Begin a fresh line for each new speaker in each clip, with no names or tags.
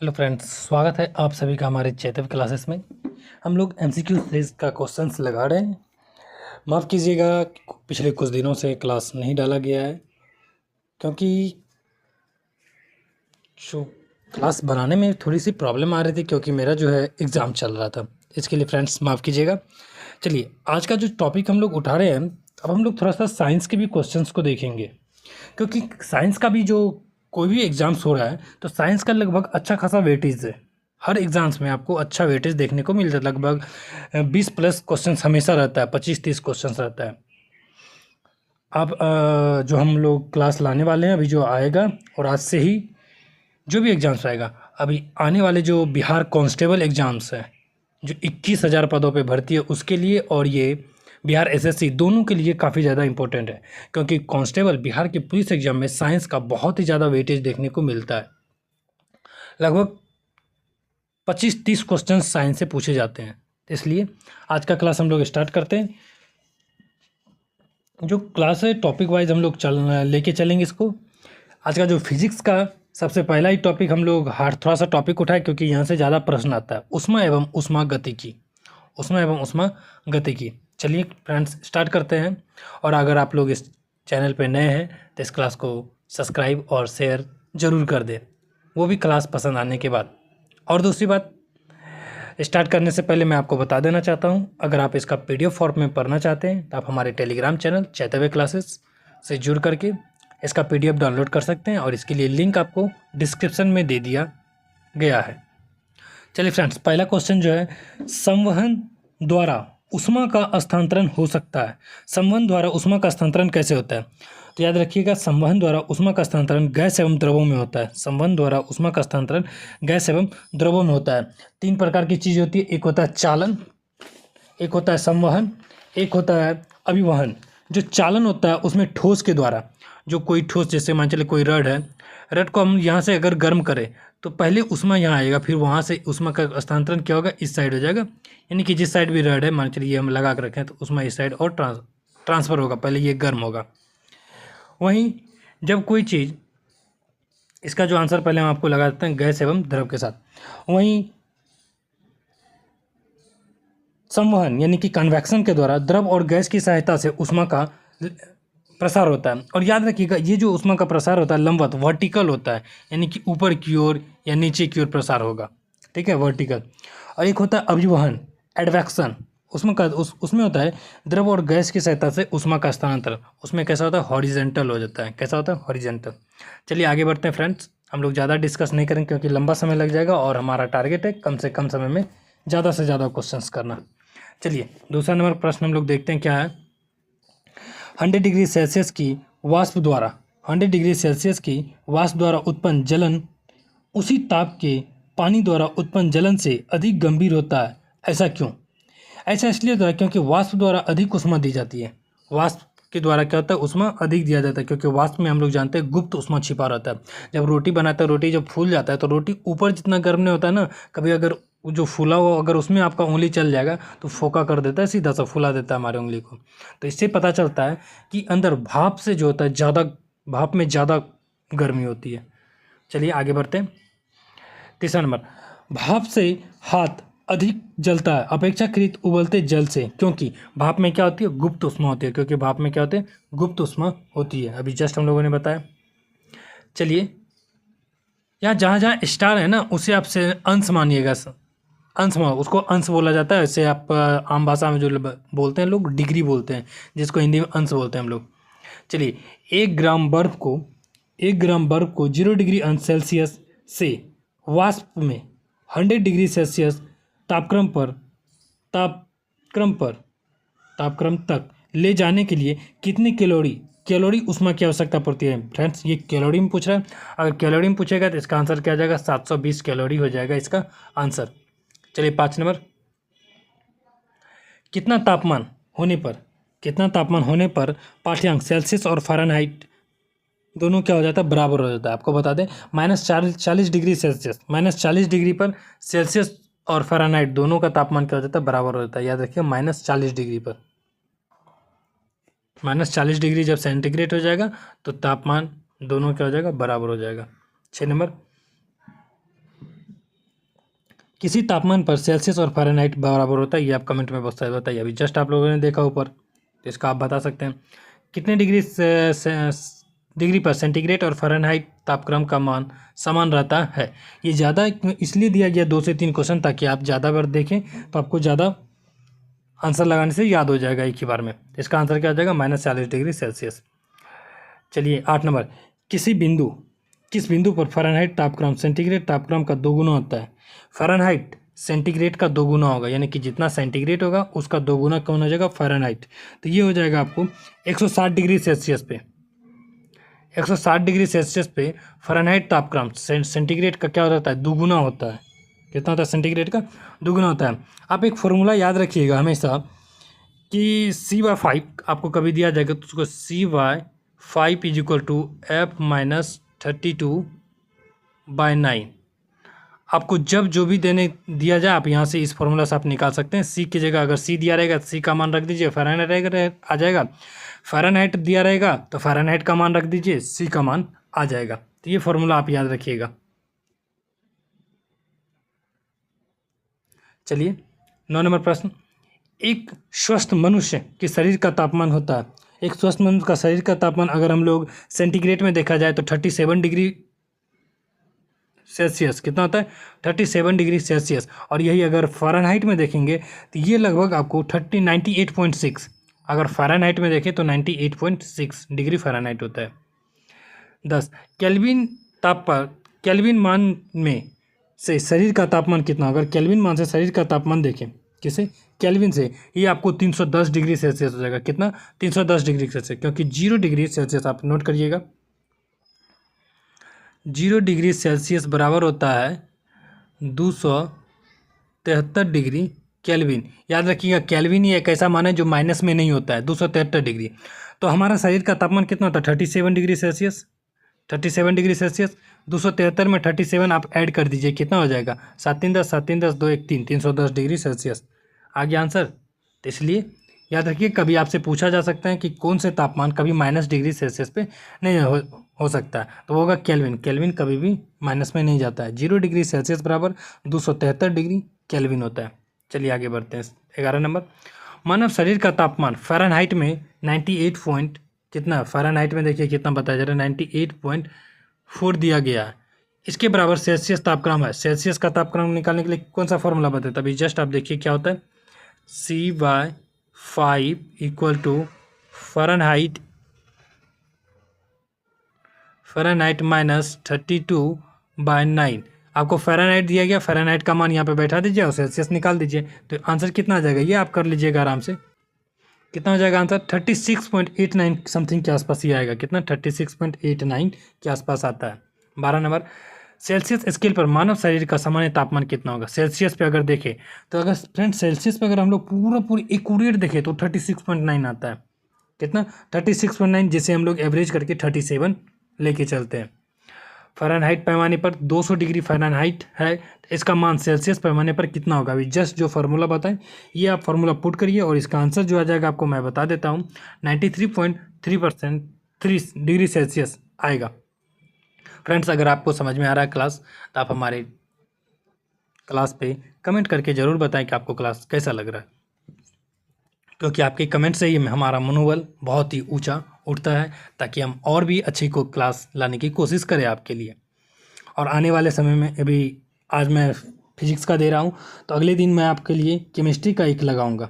Hello friends, स्वागत है आप सभी का हमारे चैतव क्लासेस में। हम लोग एमसीक्यू सीरीज का क्वेश्चंस लगा रहे हैं। माफ़ कीजिएगा, पिछले कुछ दिनों से क्लास नहीं डाला गया है क्योंकि जो क्लास बनाने में थोड़ी सी प्रॉब्लम आ रही थी, क्योंकि मेरा जो है एग्ज़ाम चल रहा था। इसके लिए फ्रेंड्स माफ़ कीजिएगा। चलिए, आज का जो टॉपिक हम लोग उठा रहे हैं, अब हम लोग थोड़ा सा साइंस के भी क्वेश्चंस को देखेंगे, क्योंकि साइंस का भी जो कोई भी एग्ज़ाम्स हो रहा है तो साइंस का लगभग अच्छा खासा वेटेज है। हर एग्ज़ाम्स में आपको अच्छा वेटेज देखने को मिलता है। लगभग 20 प्लस क्वेश्चंस हमेशा रहता है, 25-30 क्वेश्चंस रहता है। अब जो हम लोग क्लास लाने वाले हैं, अभी जो आएगा और आज से ही जो भी एग्ज़ाम्स आएगा, अभी आने वाले जो बिहार कांस्टेबल एग्ज़ाम्स है, जो 21,000 पदों पे भर्ती है उसके लिए, और ये बिहार एसएससी दोनों के लिए काफ़ी ज़्यादा इंपॉर्टेंट है, क्योंकि कांस्टेबल बिहार के पुलिस एग्जाम में साइंस का बहुत ही ज़्यादा वेटेज देखने को मिलता है। लगभग 25-30 क्वेश्चन साइंस से पूछे जाते हैं। इसलिए आज का क्लास हम लोग स्टार्ट करते हैं। जो क्लास है टॉपिक वाइज हम लोग लेके चलेंगे इसको। आज का जो फिजिक्स का सबसे पहला ही टॉपिक हम लोग हार्ड थोड़ा सा टॉपिक उठाए, क्योंकि यहाँ से ज़्यादा प्रश्न आता है। ऊष्मा एवं ऊष्मा गतिकी, ऊष्मा एवं ऊष्मा गतिकी। चलिए फ्रेंड्स, स्टार्ट करते हैं। और अगर आप लोग इस चैनल पे नए हैं तो इस क्लास को सब्सक्राइब और शेयर ज़रूर कर दें, वो भी क्लास पसंद आने के बाद। और दूसरी बात, स्टार्ट करने से पहले मैं आपको बता देना चाहता हूँ, अगर आप इसका पीडीएफ फॉर्म में पढ़ना चाहते हैं तो आप हमारे टेलीग्राम चैनल चैतव्य क्लासेस से जुड़ करके इसका पीडीएफ डाउनलोड कर सकते हैं, और इसके लिए लिंक आपको डिस्क्रिप्शन में दे दिया गया है। चलिए फ्रेंड्स, पहला क्वेश्चन जो है, संवहन द्वारा ऊष्मा का स्थानांतरण हो सकता है। संवहन द्वारा ऊष्मा का स्थानांतरण कैसे होता है? तो याद रखिएगा, संवहन द्वारा ऊष्मा का स्थानांतरण गैस एवं द्रवों में होता है। संवहन द्वारा ऊष्मा का स्थानांतरण गैस एवं द्रवों में होता है। 3 प्रकार की चीज़ होती है, एक होता है चालन, एक होता है संवहन, एक होता है अभिवहन। जो चालन होता है उसमें ठोस के द्वारा, जो कोई ठोस, जैसे मान चले कोई रड है, रड को हम यहाँ से अगर गर्म करें तो पहले ऊष्मा यहाँ आएगा, फिर वहाँ से ऊष्मा का स्थानांतरण क्या होगा, इस साइड हो जाएगा। यानी कि जिस साइड भी रड है, मान चलिए हम लगा कर रखें, तो ऊष्मा इस साइड और ट्रांसफ़र होगा, पहले ये गर्म होगा। वहीं जब कोई चीज़, इसका जो आंसर पहले हम आपको लगा देते हैं गैस एवं द्रव के साथ। वहीं संवहन यानी कि कन्वेक्शन के द्वारा द्रव और गैस की सहायता से ऊष्मा का प्रसार होता है। और याद रखिएगा, ये जो ऊष्मा का प्रसार होता है लंबवत वर्टिकल होता है, यानी कि ऊपर की ओर या नीचे की ओर प्रसार होगा, ठीक है, वर्टिकल। और एक होता है अभिवहन, एडवेक्शन, उसमें होता है द्रव और गैस की सहायता से ऊष्मा का स्थानांतरण। उसमें कैसा होता है, हॉरिजेंटल हो जाता है। कैसा होता है, हॉरिजेंटल। चलिए आगे बढ़ते हैं फ्रेंड्स, हम लोग ज़्यादा डिस्कस नहीं करेंगे क्योंकि लंबा समय लग जाएगा, और हमारा टारगेट है कम से कम समय में ज़्यादा से ज़्यादा क्वेश्चंस करना। चलिए दूसरा नंबर प्रश्न हम लोग देखते हैं क्या है। 100 डिग्री सेल्सियस की वाष्प द्वारा 100 डिग्री सेल्सियस की वाष्प द्वारा उत्पन्न जलन उसी ताप के पानी द्वारा उत्पन्न जलन से अधिक गंभीर होता है, ऐसा क्यों? ऐसा इसलिए होता है क्योंकि वाष्प द्वारा अधिक ऊष्मा दी जाती है। वाष्प के द्वारा क्या होता है, ऊष्मा अधिक दिया जाता है, क्योंकि वाष्प में हम लोग जानते हैं गुप्त ऊष्मा छिपा रहता है। जब रोटी बनाता है, रोटी जब फूल जाता है तो रोटी ऊपर जितना गर्म नहीं होता है ना, कभी अगर जो फूला हुआ अगर उसमें आपका उंगली चल जाएगा तो फोका कर देता है, सीधा सा फुला देता है हमारे उंगली को। तो इससे पता चलता है कि अंदर भाप से जो होता है ज़्यादा, भाप में ज़्यादा गर्मी होती है। चलिए आगे बढ़ते हैं। तीसरा नंबर, भाप से हाथ अधिक जलता है अपेक्षाकृत उबलते जल से, क्योंकि भाप में क्या होती है, गुप्त ऊष्मा होती है। क्योंकि भाप में क्या होते हैं, गुप्त ऊष्मा होती है, अभी जस्ट हम लोगों ने बताया। चलिए, यहाँ जहाँ जहाँ स्टार है ना, उसे आप से अंश मानिएगा। अंश मान, उसको अंश बोला जाता है। इससे आप आम भाषा में जो बोलते हैं लोग, डिग्री बोलते हैं, जिसको हिंदी में अंश बोलते हैं हम लोग। चलिए, 1 ग्राम बर्फ को 0 डिग्री अंश सेल्सियस से वाष्प में 100 डिग्री सेल्सियस तापक्रम पर तापक्रम पर तापक्रम तक ले जाने के लिए कितने कैलोरी ऊष्मा की आवश्यकता पड़ती है? फ्रेंड्स, ये कैलोरी में पूछ रहा है। अगर कैलोरी में पूछेगा तो इसका आंसर क्या आ जाएगा, 720 कैलोरी हो जाएगा इसका आंसर। चलिए 5 नंबर, कितना तापमान होने पर पाठ्यांक सेल्सियस और फ़ारेनहाइट दोनों क्या हो जाता है, बराबर हो जाता है। आपको बता दें, -40 डिग्री सेल्सियस, -40 डिग्री पर सेल्सियस और फ़ारेनहाइट दोनों का तापमान क्या हो जाता है, बराबर हो जाता है। याद रखिए, -40 डिग्री पर, -40 डिग्री जब सेंटीग्रेड हो जाएगा तो तापमान दोनों क्या हो जाएगा, बराबर हो जाएगा। 6 नंबर, किसी तापमान पर सेल्सियस और फ़ारेनहाइट बराबर होता है, ये आप कमेंट में बताइए। अभी जस्ट आप लोगों ने देखा ऊपर, तो इसका आप बता सकते हैं। कितने डिग्री पर सेंटीग्रेड और फ़ारेनहाइट तापक्रम का मान समान रहता है। ये ज़्यादा इसलिए दिया गया 2 से 3 क्वेश्चन, ताकि आप ज़्यादा बार देखें तो आपको ज़्यादा आंसर लगाने से याद हो जाएगा एक ही बार में। इसका आंसर क्या हो जाएगा, -40 डिग्री सेल्सियस। चलिए 8 नंबर, किस बिंदु पर फ़ारेनहाइट तापक्रम सेंटीग्रेड तापक्रम का 2 गुना होता है। फ़ारेनहाइट सेंटीग्रेड का 2 गुना होगा, यानी कि जितना सेंटीग्रेड होगा उसका 2 गुना कौन हो जाएगा, फ़ारेनहाइट। तो ये हो जाएगा आपको 160 डिग्री सेल्सियस पे, 160 डिग्री सेल्सियस पे फ़ारेनहाइट तापक्रम सेंटीग्रेड का क्या होता है, दुगुना होता है। कितना होता है, सेंटीग्रेड का दुगुना होता है। आप एक फॉर्मूला याद रखिएगा हमेशा कि C/5 आपको कभी दिया जाएगा तो उसको C/5 = F-32/9। आपको जब जो भी देने दिया जाए आप यहाँ से इस फॉर्मूला से आप निकाल सकते हैं। C की जगह अगर C दिया रहेगा C का मान रख दीजिए, फ़ारेनहाइट आ जाएगा। फ़ारेनहाइट दिया रहेगा तो फ़ारेनहाइट का मान रख दीजिए, C का मान आ जाएगा। तो ये फॉर्मूला आप याद रखिएगा। चलिए 9 नंबर प्रश्न, एक स्वस्थ मनुष्य के शरीर का तापमान होता है। एक स्वस्थ मनुष्य का शरीर का तापमान अगर हम लोग सेंटीग्रेड में देखा जाए तो 37 डिग्री सेल्सियस कितना होता है, 37 डिग्री सेल्सियस। और यही अगर फ़ारेनहाइट में देखेंगे तो ये लगभग आपको 98.6, अगर फ़ारेनहाइट में देखें तो 98.6 डिग्री फ़ारेनहाइट होता है। 10 केल्विन मान में से शरीर का तापमान कितना, अगर केल्विन मान से शरीर का तापमान देखें, किसे, केल्विन से, ये आपको 310 डिग्री सेल्सियस हो जाएगा। कितना, 310 डिग्री सेल्सियस, क्योंकि 0 डिग्री सेल्सियस आप नोट करिएगा, 0 डिग्री सेल्सियस बराबर होता है 273 डिग्री केल्विन। याद रखिएगा केल्विन ही एक ऐसा मान है जो माइनस में नहीं होता है, 273 डिग्री। तो हमारा शरीर का तापमान कितना होता है, 37 डिग्री सेल्सियस, 37 डिग्री सेल्सियस। 273 में 37 आप ऐड कर दीजिए, कितना हो जाएगा, 7 3 10, 7 3 10, 2 1 3, 310 डिग्री सेल्सियस। आ गया आंसर। तो इसलिए याद रखिए कभी आपसे पूछा जा सकता है कि कौन से तापमान कभी माइनस डिग्री सेल्सियस पे नहीं हो सकता है, तो वो होगा केल्विन। केल्विन कभी भी माइनस में नहीं जाता है। 0 डिग्री सेल्सियस बराबर 273 डिग्री केल्विन होता है। चलिए आगे बढ़ते हैं। 11 नंबर, मानव शरीर का तापमान फ़ारेनहाइट में 98 पॉइंट कितना, फ़ारेनहाइट में देखिए कितना बताया जा रहा है, 98.4 दिया गया है। इसके बराबर सेल्सियस तापक्रम है। सेल्सियस का तापक्रम निकालने के लिए कौन सा फॉर्मूला बताता है, अभी जस्ट आप देखिए क्या होता है, C/5 = फ़ारेनहाइट -32/9। आपको फ़ारेनहाइट दिया गया, फ़ारेनहाइट का मान यहाँ पे बैठा दीजिए और सेल्सियस निकाल दीजिए, तो आंसर कितना आ जाएगा, ये आप कर लीजिएगा आराम से। कितना हो जाएगा आंसर, 36.89 समथिंग के आसपास ही आएगा। कितना, 36.89 के आसपास आता है। 12 नंबर, सेल्सियस स्केल पर मानव शरीर का सामान्य तापमान कितना होगा। सेल्सियस पे अगर देखें तो अगर फ्रेंड सेल्सियस पे अगर हम लोग पूरी एक्यूरेट देखें तो 36.9 आता है। कितना, 36.9, जिसे हम लोग एवरेज करके 37 लेके चलते हैं। फ़ारेनहाइट पैमाने पर 200 डिग्री फ़ारेनहाइट है, तो इसका मान सेल्सियस पैमाने पर कितना होगा। अभी जस्ट जो फार्मूला बताएं ये आप फार्मूला पुट करिए और इसका आंसर जो आ जाएगा आपको मैं बता देता हूँ, 93.3 डिग्री सेल्सियस आएगा। फ्रेंड्स अगर आपको समझ में आ रहा है क्लास तो आप हमारे क्लास पे कमेंट करके ज़रूर बताएं कि आपको क्लास कैसा लग रहा है, क्योंकि आपके कमेंट से ही हमारा मनोबल बहुत ही ऊंचा उठता है, ताकि हम और भी अच्छी को क्लास लाने की कोशिश करें आपके लिए। और आने वाले समय में अभी आज मैं फिजिक्स का दे रहा हूँ, तो अगले दिन मैं आपके लिए केमिस्ट्री का एक लगाऊंगा।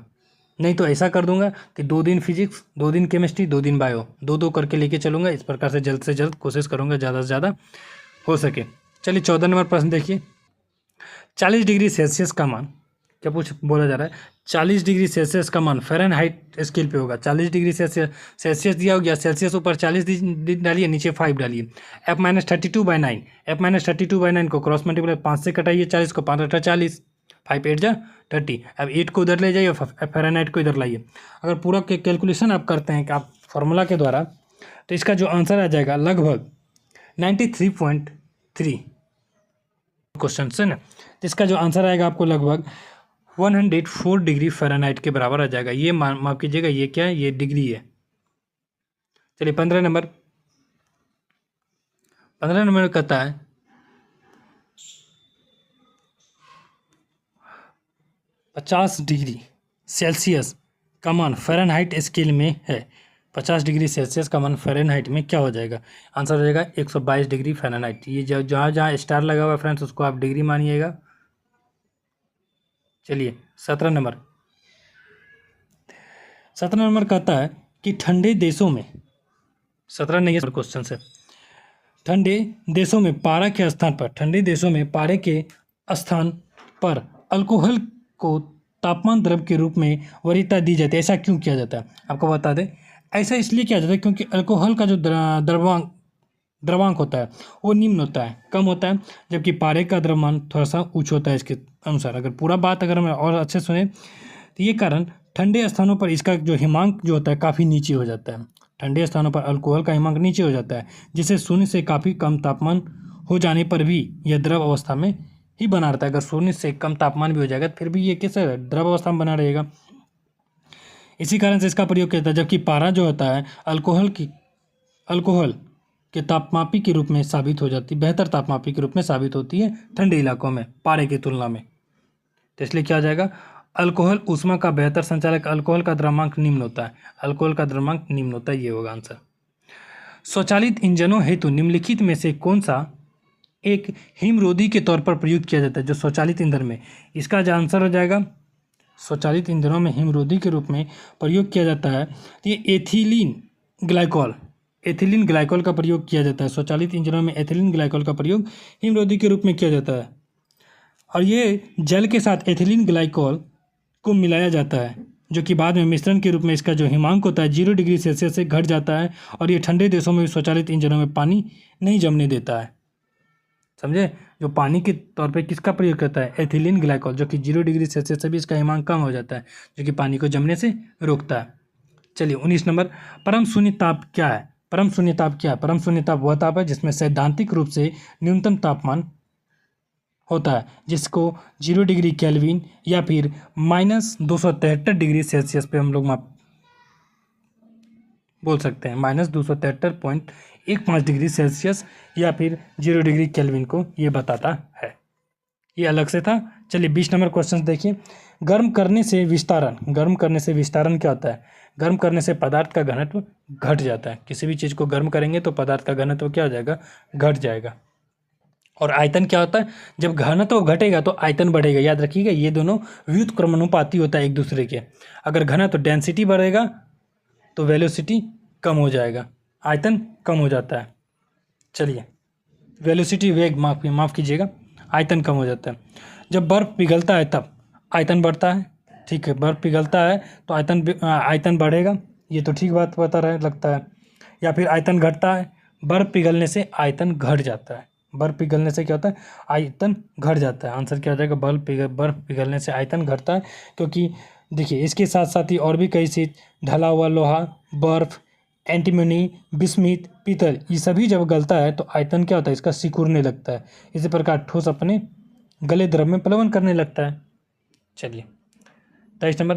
नहीं तो ऐसा कर दूंगा कि 2 दिन फिजिक्स, 2 दिन केमिस्ट्री, 2 दिन बायो, 2 करके लेके चलूँगा। इस प्रकार से जल्द कोशिश करूँगा ज़्यादा से ज़्यादा हो सके। चलिए 14 नंबर प्रश्न देखिए, 40 डिग्री सेल्सियस का मान क्या बोला जा रहा है, 40 डिग्री सेल्सियस का मान फ़ारेनहाइट स्केल पे होगा। 40 डिग्री सेल्सियस दिया हो गया, सेल्सियस ऊपर 40 डालिए, नीचे 5 डालिए। F-32/9, F-32/9 को क्रॉस मल्टीप्लाई 5 से कटाइए, 40 को 5 8 40, 5 8 जा 30। अब 8 को उधर ले जाइए, फ़ारेनहाइट को इधर लाइए। अगर पूरा कैलकुलेशन आप करते हैं कि आप फार्मूला के द्वारा, तो इसका जो आंसर आ जाएगा लगभग 93.3 क्वेश्चन से ना, तो इसका जो आंसर आएगा आपको लगभग 104 डिग्री फ़ारेनहाइट के बराबर आ जाएगा। ये माफ कीजिएगा, ये क्या है, ये डिग्री है। चलिए 15 नंबर कहता है 50 डिग्री सेल्सियस का मान फ़ारेनहाइट स्केल में है, 50 डिग्री सेल्सियस का मान फ़ारेनहाइट में क्या हो जाएगा? आंसर हो जाएगा 122 डिग्री फ़ारेनहाइट। ये जहाँ जहाँ स्टार लगा हुआ है फ्रेंड्स उसको आप डिग्री मानिएगा। चलिए 17 नंबर कहता है कि ठंडे देशों में, 17 नहीं है क्वेश्चन से, ठंडे देशों में पारा के स्थान पर, ठंडे देशों में पारे के स्थान पर अल्कोहल को तापमान द्रव के रूप में वरीयता दी जाती है। ऐसा क्यों किया जाता है? आपको बता दें, ऐसा इसलिए किया जाता है क्योंकि अल्कोहल का जो द्रवांक होता है वो निम्न होता है, कम होता है, जबकि पारे का द्रव्यमान थोड़ा सा उच्च होता है इसके अनुसार। अगर पूरा बात अगर हम और अच्छे सुने तो ये कारण ठंडे स्थानों पर इसका जो हिमांक जो होता है काफ़ी नीचे हो जाता है। ठंडे स्थानों पर अल्कोहल का हिमांक नीचे हो जाता है, जिससे शून्य से काफ़ी कम तापमान हो जाने पर भी यह द्रव अवस्था में ही बना रहता है। अगर शून्य से कम तापमान भी हो जाएगा फिर भी ये कैसे द्रव अवस्था में बना रहेगा। इसी कारण से इसका प्रयोग किया जाता है। जबकि पारा जो होता है अल्कोहल के तापमापी के रूप में साबित हो जाती है, बेहतर तापमापी के रूप में साबित होती है ठंडे इलाकों में पारे की तुलना में। तो इसलिए क्या हो जाएगा, अल्कोहल ऊष्मा का बेहतर संचालक, अल्कोहल का द्रव्यमांक निम्न होता है, अल्कोहल का द्रव्यमांक निम्न होता है, ये होगा आंसर। स्वचालित इंजनों हेतु निम्नलिखित में से कौन सा एक हिमरोधी के तौर पर प्रयुक्त किया जाता है? जो स्वचालित ईंधन में, इसका जो आंसर हो जाएगा, स्वचालित ईंधनों में हिमरोधी के रूप में प्रयोग किया जाता है तो ये एथिलीन ग्लाइकॉल का प्रयोग किया जाता है। स्वचालित इंजनों में एथिलीन ग्लाइकॉल का प्रयोग हिमरोधी के रूप में किया जाता है, और ये जल के साथ एथिलीन ग्लाइकॉल को मिलाया जाता है, जो कि बाद में मिश्रण के रूप में इसका जो हिमांक होता है 0 डिग्री सेल्सियस से घट जाता है, और ये ठंडे देशों में भी स्वचालित इंजनों में पानी नहीं जमने देता है। समझे? जो पानी के तौर पे किसका प्रयोग करता है? एथिलीन ग्लाइकॉल, जो कि 0 डिग्री सेल्सियस से भी इसका हिमांक कम हो जाता है, जो कि पानी को जमने से रोकता है। चलिए 19 नंबर, परम शून्य ताप क्या है? परम शून्य ताप क्या है? परम शून्य ताप वह ताप है जिसमें सैद्धांतिक रूप से न्यूनतम तापमान होता है, जिसको 0 डिग्री केल्विन या फिर -273 डिग्री सेल्सियस पे हम लोग बोल सकते हैं, -273.15 डिग्री सेल्सियस या फिर 0 डिग्री केल्विन को ये बताता है। ये अलग से था। चलिए 20 नंबर क्वेश्चन देखिए, गर्म करने से विस्तारण क्या होता है? गर्म करने से पदार्थ का घनत्व घट जाता है। किसी भी चीज़ को गर्म करेंगे तो पदार्थ का घनत्व क्या हो जाएगा? घट जाएगा। और आयतन क्या होता है? जब घनत्व घटेगा तो आयतन बढ़ेगा। याद रखिएगा, ये दोनों व्युत्क्रमानुपाती होता है एक दूसरे के। अगर घनत्व डेंसिटी बढ़ेगा तो वेलोसिटी कम हो जाएगा, आयतन कम हो जाता है। चलिए, वेलोसिटी वेग माफ़ कीजिएगा, आयतन कम हो जाता है। जब बर्फ़ पिघलता है तब आयतन बढ़ता है, ठीक है, बर्फ़ पिघलता है तो आयतन बढ़ेगा, ये तो ठीक बात बता रहे लगता है। या फिर आयतन घटता है, बर्फ़ पिघलने से आयतन घट जाता है। बर्फ़ पिघलने से क्या होता है? आयतन घट जाता है। आंसर क्या हो जाएगा? बर्फ़ पिघलने से आयतन घटता है, क्योंकि देखिए इसके साथ साथ ही और भी कई चीज़, ढला हुआ लोहा, बर्फ़, एंटीमनी, बिस्मिथ, पीतल, ये सभी जब गलता है तो आयतन क्या होता है? इसका सिकुड़ने लगता है। इसी प्रकार ठोस अपने गले द्रव में प्लवन करने लगता है। चलिए 23 नंबर,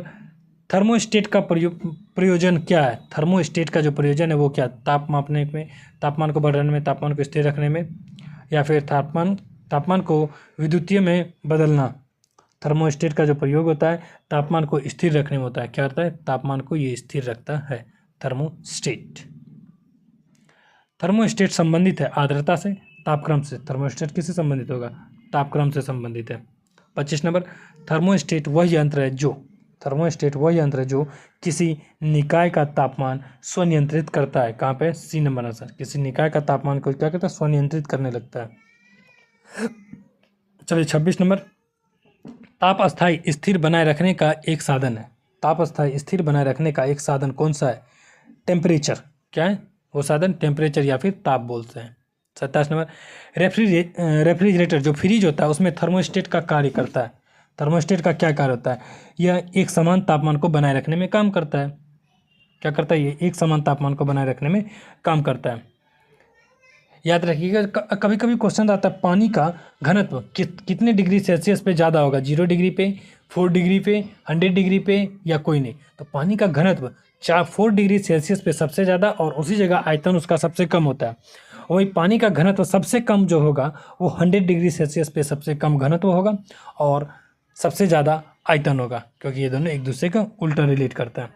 थर्मोस्टेट का प्रयोजन क्या है? थर्मोस्टेट का जो प्रयोजन है वो क्या? ताप मापने में, तापमान को बढ़ाने में, तापमान को स्थिर रखने में, या फिर तापमान को विद्युतीय में बदलना। थर्मोस्टेट का जो प्रयोग होता है तापमान को स्थिर रखने में होता है। क्या होता है? तापमान को ये स्थिर रखता है थर्मोस्टेट संबंधित है आर्द्रता से, तापक्रम से। थर्मोस्टेट किससे संबंधित होगा? तापक्रम से संबंधित है। 25 नंबर, थर्मोस्टेट वह यंत्र है जो किसी निकाय का तापमान स्वनियंत्रित करता है। कहाँ पे? C number answer. किसी निकाय का तापमान को क्या करता है? स्वनियंत्रित करने लगता है। चलिए 26 नंबर, ताप अस्थायी स्थिर बनाए रखने का एक साधन है। ताप अस्थायी स्थिर बनाए रखने का एक साधन कौन सा है? टेम्परेचर। क्या है वो साधन? टेम्परेचर या फिर ताप बोलते हैं। 27 नंबर, रेफ्रिजरेटर जो फ्रिज होता है उसमें थर्मोस्टेट का कार्य करता है। थर्मोस्टेट का क्या कार्य होता है? यह एक समान तापमान को बनाए रखने में काम करता है। क्या करता है? ये एक समान तापमान को बनाए रखने में काम करता है। याद रखिएगा, कभी कभी क्वेश्चन आता है पानी का घनत्व कितने डिग्री सेल्सियस पे ज़्यादा होगा? 0 डिग्री पे, 4 डिग्री पे, 100 डिग्री पे, या कोई नहीं। तो पानी का घनत्व 4 डिग्री सेल्सियस पे सबसे ज़्यादा, और उसी जगह आयतन उसका सबसे कम होता है। वही पानी का घनत्व सबसे कम जो होगा वो 100 डिग्री सेल्सियस पे सबसे कम घनत्व होगा, और सबसे ज़्यादा आयतन होगा, क्योंकि ये दोनों एक दूसरे का उल्टा रिलेट करता है।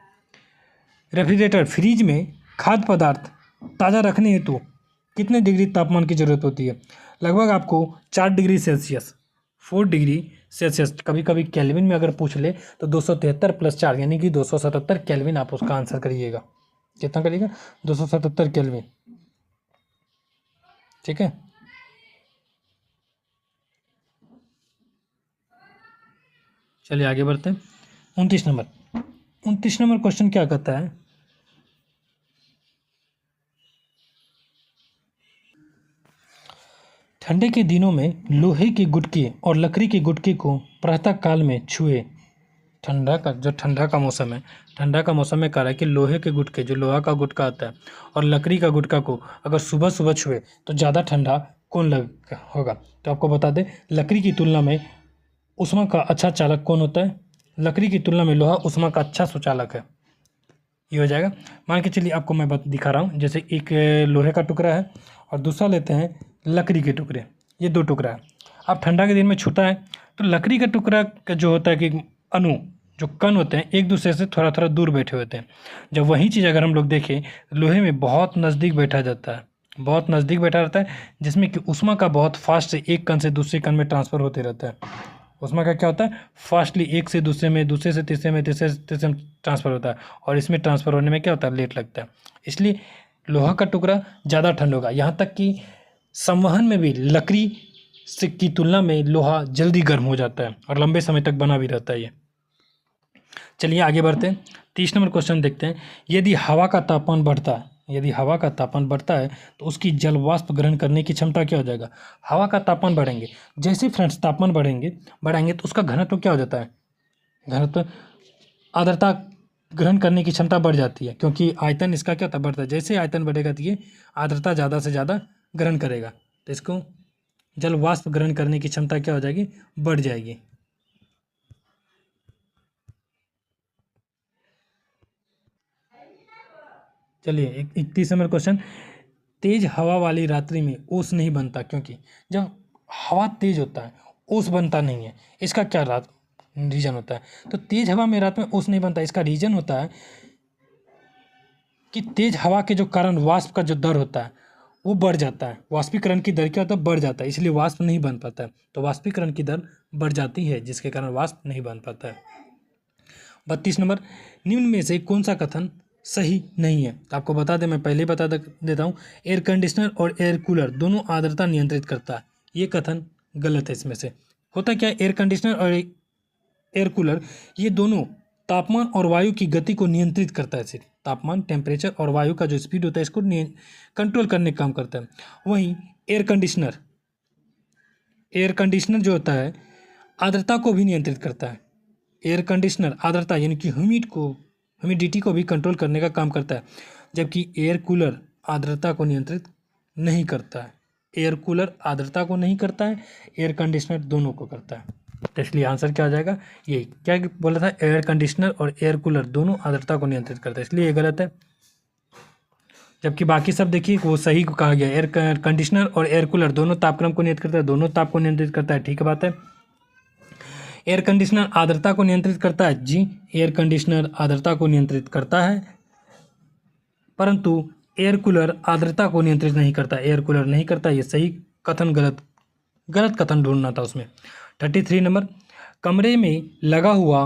रेफ्रिजरेटर, फ्रिज में खाद्य पदार्थ ताज़ा रखने हेतु कितने डिग्री तापमान की ज़रूरत होती है? लगभग आपको 4 डिग्री सेल्सियस, 4 डिग्री सेल्सियस, कभी कभी केल्विन में अगर पूछ ले तो 273 प्लस 4 यानी कि 277 केल्विन आप उसका आंसर करिएगा। कितना करिएगा? 277 केल्विन। ठीक है, चलिए आगे बढ़ते हैं। 29 नंबर क्वेश्चन क्या कहता है? ठंडे के दिनों में लोहे के गुटके और लकड़ी के गुटके को प्रातः काल में छुए। ठंडा का मौसम है, ठंडा का मौसम में कह रहा है कि लोहे के गुटके, जो लोहा का गुटका आता है, और लकड़ी का गुटका को अगर सुबह सुबह छुए तो ज़्यादा ठंडा कौन लग होगा? तो आपको बता दें, लकड़ी की तुलना में ऊष्मा का अच्छा चालक कौन होता है? लकड़ी की तुलना में लोहा ऊष्मा का अच्छा सुचालक है। ये हो जाएगा। मान के चलिए आपको मैं दिखा रहा हूँ, जैसे एक लोहे का टुकड़ा है और दूसरा लेते हैं लकड़ी के टुकड़े, ये 2 टुकड़ा है। अब ठंडा के दिन में छूता है तो लकड़ी का टुकड़ा का जो होता है कि अणु, जो कण होते हैं, एक दूसरे से थोड़ा थोड़ा दूर बैठे होते हैं। जब वही चीज़ अगर हम लोग देखें, लोहे में बहुत नज़दीक बैठा जाता है, बहुत नज़दीक बैठा रहता है, जिसमें कि ऊष्मा का बहुत फास्ट से एक कण से दूसरे कण में ट्रांसफ़र होते रहता है। उसमें क्या क्या होता है? फास्टली एक से दूसरे में, दूसरे से तीसरे में, तीसरे से तीसरे में ट्रांसफ़र होता है, और इसमें ट्रांसफ़र होने में क्या होता है? लेट लगता है। इसलिए लोहा का टुकड़ा ज़्यादा ठंड होगा। यहाँ तक कि संवहन में भी लकड़ी से की तुलना में लोहा जल्दी गर्म हो जाता है और लंबे समय तक बना भी रहता है ये। चलिए आगे बढ़ते हैं। 30 नंबर क्वेश्चन देखते हैं। यदि हवा का तापमान बढ़ता है, यदि हवा का तापमान बढ़ता है तो उसकी जल वाष्प ग्रहण करने की क्षमता क्या हो जाएगा? हवा का तापमान बढ़ेंगे, जैसे फ्रेंड्स तापमान बढ़ेंगे तो उसका घनत्व क्या हो जाता है? घनत्व, आर्द्रता ग्रहण करने की क्षमता बढ़ जाती है, क्योंकि आयतन इसका क्या होता है? बढ़ता है। जैसे आयतन बढ़ेगा तो ये आर्द्रता ज़्यादा से ज़्यादा ग्रहण करेगा, तो इसको जल वाष्प ग्रहण करने की क्षमता क्या हो जाएगी? बढ़ जाएगी। चलिए 31 नंबर क्वेश्चन। तेज हवा वाली रात्रि में ओस नहीं बनता, क्योंकि जब हवा तेज होता है ओस बनता नहीं है। इसका क्या रीजन होता है? तो तेज हवा में रात में ओस नहीं बनता, इसका रीजन होता है कि तेज हवा के जो कारण वाष्प का जो दर होता है वो बढ़ जाता है। वाष्पीकरण की दर क्या होता है? बढ़ जाता है, इसलिए वाष्प नहीं बन पाता है। तो वाष्पीकरण की दर बढ़ जाती है, जिसके कारण वाष्प नहीं बन पाता है। 32 नंबर। निम्न में से कौन सा कथन सही नहीं है? तो आपको बता दें, मैं पहले ही बता देता हूँ, एयर कंडीशनर और एयर कूलर दोनों आर्द्रता नियंत्रित करता है। ये कथन गलत है। इसमें से होता क्या है? एयर कंडीशनर और एयर कूलर ये दोनों तापमान और वायु की गति को नियंत्रित करता है। सिर्फ तापमान, टेम्परेचर और वायु का जो स्पीड होता है इसको कंट्रोल करने का काम करता है। वहीं एयर कंडीशनर जो होता है आर्द्रता को भी नियंत्रित करता है। एयर कंडीशनर आर्द्रता यानी कि ह्यूमिडिटी को भी कंट्रोल करने का काम करता है, जबकि एयर कूलर आर्द्रता को नियंत्रित नहीं करता है। एयर कूलर आर्द्रता को नहीं करता है, एयर कंडीशनर दोनों को करता है। तो इसलिए आंसर क्या आ जाएगा? ये क्या बोला था? एयर कंडीशनर और एयर कूलर दोनों आर्द्रता को नियंत्रित करता है, इसलिए ये गलत है। जबकि बाकी सब देखिए वो सही को कहा गया। एयर कंडीशनर और एयर कूलर दोनों तापक्रम को नियंत्रित करता है, दोनों ताप को नियंत्रित करता है, ठीक बात है। एयर कंडीशनर आर्द्रता को नियंत्रित करता है, जी एयर कंडीशनर आर्द्रता को नियंत्रित करता है, परंतु एयर कूलर आर्द्रता को नियंत्रित नहीं करता। एयर कूलर नहीं करता, ये सही कथन गलत कथन ढूंढना था उसमें। 33 नंबर। कमरे में लगा हुआ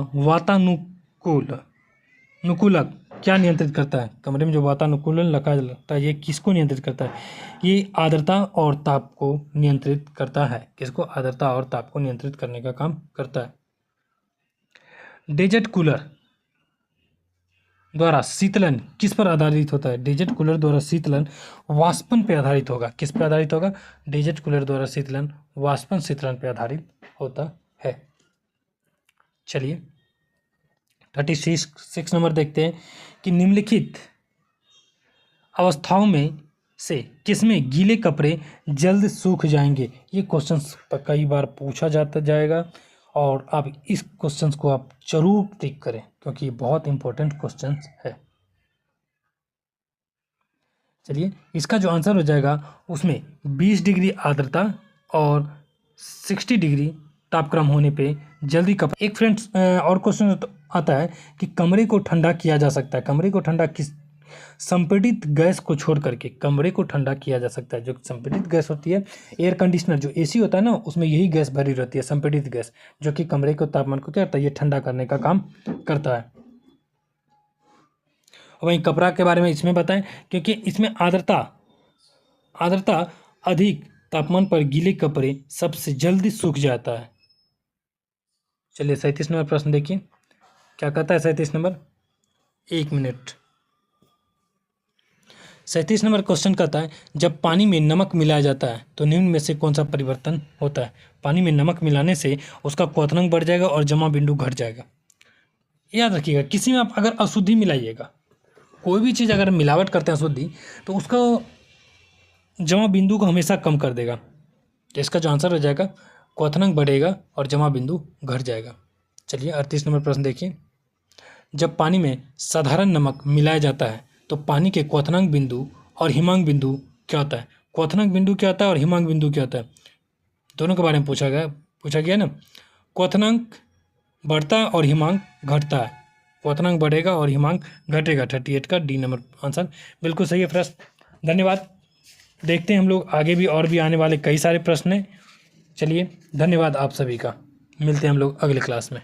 नुकुलक क्या नियंत्रित करता है? कमरे में जो वातानुकूलन लगा लगता है ये किसको नियंत्रित करता है? ये आर्द्रता और ताप को नियंत्रित करता है। किसको? आर्द्रता और ताप को नियंत्रित करने का काम करता है। डेजर्ट कूलर द्वारा शीतलन किस पर आधारित होता है? डेजर्ट कूलर द्वारा शीतलन वाष्पन पर आधारित होगा। किस पर आधारित होगा? डेजर्ट कूलर द्वारा शीतलन वाष्पन शीतलन पर आधारित होता है। चलिए 36 नंबर देखते हैं कि निम्नलिखित अवस्थाओं में से किसमें गीले कपड़े जल्द सूख जाएंगे? ये क्वेश्चन कई बार पूछा जाएगा और आप इस क्वेश्चन को आप जरूर टिक करें, क्योंकि ये बहुत इंपॉर्टेंट क्वेश्चन है। चलिए इसका जो आंसर हो जाएगा उसमें 20 डिग्री आर्द्रता और 60 डिग्री तापक्रम होने पे जल्दी कप एक फ्रेंड्स और क्वेश्चन आता है कि कमरे को ठंडा किया जा सकता है। कमरे को ठंडा किस संपीड़ित गैस को छोड़ करके कमरे को ठंडा किया जा सकता है। जो संपीड़ित गैस होती है, एयर कंडीशनर जो एसी होता है ना, उसमें यही गैस भरी रहती है, संपीड़ित गैस, जो कि कमरे के तापमान को क्या करता है, ये ठंडा करने का काम करता है। वहीं कपड़ा के बारे में इसमें बताएं, क्योंकि इसमें आर्द्रता अधिक तापमान पर गीले कपड़े सबसे जल्दी सूख जाता है। चलिए 37 नंबर प्रश्न देखिए, क्या कहता है 37 नंबर, 1 मिनट। 37 नंबर क्वेश्चन कहता है जब पानी में नमक मिलाया जाता है तो निम्न में से कौन सा परिवर्तन होता है। पानी में नमक मिलाने से उसका क्वथनांक बढ़ जाएगा और जमा बिंदु घट जाएगा। याद रखिएगा, किसी में आप अगर अशुद्धि मिलाइएगा, कोई भी चीज़ अगर मिलावट करते हैं अशुद्धि, तो उसका जमा बिंदु को हमेशा कम कर देगा। तो इसका जो आंसर हो जाएगा, क्वथनांक बढ़ेगा और जमा बिंदु घट जाएगा। चलिए 38 नंबर प्रश्न देखिए, जब पानी में साधारण नमक मिलाया जाता है तो पानी के क्वथनांक बिंदु और हिमांक बिंदु क्या होता है। क्वथनांक बिंदु क्या होता है और हिमांक बिंदु क्या होता है, दोनों के बारे में पूछा गया ना। क्वथनांक बढ़ता है और हिमांक घटता है, क्वथनांक बढ़ेगा और हिमांक घटेगा। 38 का डी नंबर आंसर बिल्कुल सही है प्रश्न। धन्यवाद। देखते हैं हम लोग आगे भी और भी आने वाले कई सारे प्रश्न हैं। चलिए धन्यवाद आप सभी का, मिलते हैं हम लोग अगले क्लास में।